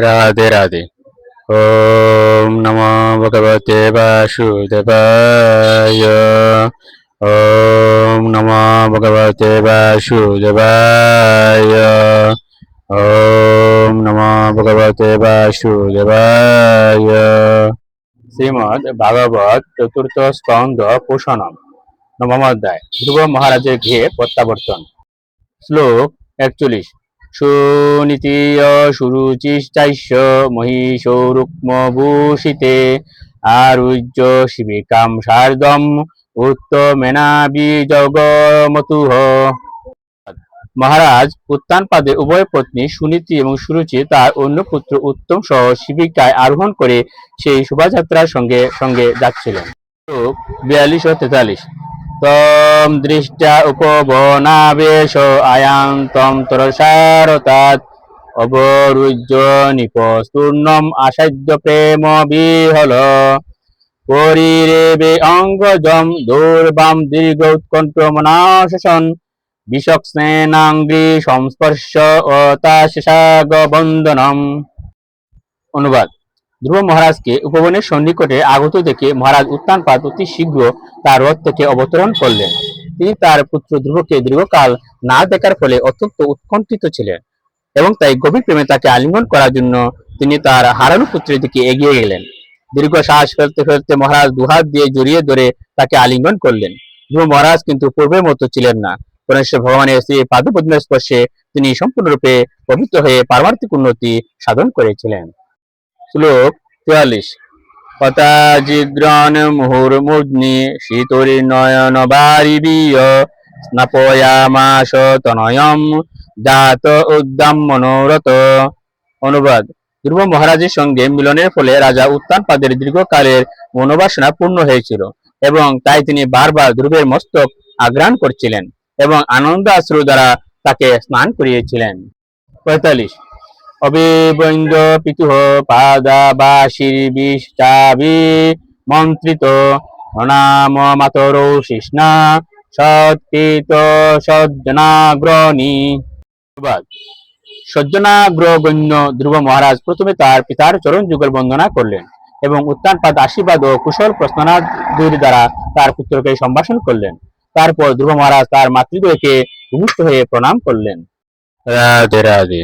রাধে রাধে। ওম নমো ভগবতে বাসুদেবায়। ওম নমো ভগবতে বাসুদেবায়। ওম নমো ভগবতে বাসুদেবায়। শ্রীমদ্ ভাগবত চতুর্থ স্কন্ধ পোষণম নবম অধ্যায় ধ্রুব মহারাজের গৃহে প্রত্যাবর্তন। শ্লোক 41। সুনীতিয় সুরুচিশ্চাস্য মহিষো রুক্মভূষিতে আরুহ্য শিবিকাম সার্ধম উত্তমেনাভিজগমতুঃ। মহারাজ উত্তানপাদে উভয় পত্নী সুনীতি এবং সুরুচি তার অন্য পুত্র উত্তম সহ শিবিকায় আরোহণ করে সেই শোভাযাত্রার সঙ্গে সঙ্গে যাচ্ছিলেন। শ্লোক 42 ও 43। তম দৃষ্টা উপবনাবেশ আয়ান্তম তরসারতাৎ অবরুহ্য নিপস্তূর্ণম আসাদ্য প্রেম বিহল পরিরেবে অঙ্গজম দূর্বাম দীর্ঘ উৎকণ্ঠ মনাশন বিশক্স্নেনাঙ্গ্রি সংস্পর্শ ও তাশাগ বন্দনম। অনুবাদ। ধ্রুব মহারাজকে উপবনের সন্নিকটে আগত দেখে মহারাজ উত্তানপাদ অতি শীঘ্র তার রথ থেকে অবতরণ করলেন। তিনি তার পুত্র ধ্রুবকে দীর্ঘকাল না দেখার ফলে অত্যন্ত উৎকণ্ঠিত ছিলেন এবং তাই গভীর প্রেমে তাকে আলিঙ্গন করার জন্য তিনি তার হারানো পুত্রের দিকে এগিয়ে গেলেন। দীর্ঘ শ্বাস ফেলতে ফেলতে মহারাজ দুহাত দিয়ে জড়িয়ে ধরে তাকে আলিঙ্গন করলেন। ধ্রুব মহারাজ কিন্তু পূর্বের মতো ছিলেন না। পরমেশ্বর ভগবানের শ্রী পাদপদ্মের স্পর্শে তিনি সম্পূর্ণরূপে পবিত্র হয়ে পারমার্থিক উন্নতি সাধন করেছিলেন। শ্লোক 44। পতাজিগ্রণ মুহুর্মূর্ধ্নি শীতোর্নয়ন বারিবীয় স্নাপয়ামাস তনয়ম জাত উদ্দাম মনোরথ। অনুবাদ। ধ্রুব মহারাজের সঙ্গে মিলনের ফলে রাজা উত্তানপাদের দীর্ঘকালের মনোবাসনা পূর্ণ হয়েছিল এবং তাই তিনি বারবার ধ্রুবের মস্তক আঘ্রাণ করছিলেন এবং আনন্দ আশ্রু দ্বারা তাকে স্নান করিয়েছিলেন। 45। অবিবৈন্দ পিতুঃ পাদাবাশির্বিষ্টাভি মন্ত্রিত নাম মাতরৌ শিষ্ণা সৎকৃত সজ্জনাগ্রণী। সজ্জনাগ্রগণ্য ধ্রুব মহারাজ প্রথমে তার পিতার চরণ যুগল বন্দনা করলেন এবং উত্তানপাদ আশীর্বাদ ও কুশল প্রশ্নাদির দ্বারা তার পুত্রকে সম্ভাষণ করলেন। তারপর ধ্রুব মহারাজ তার মাতৃদ্বয়কে ভূমিষ্ঠ হয়ে প্রণাম করলেন। রাধে রাধে।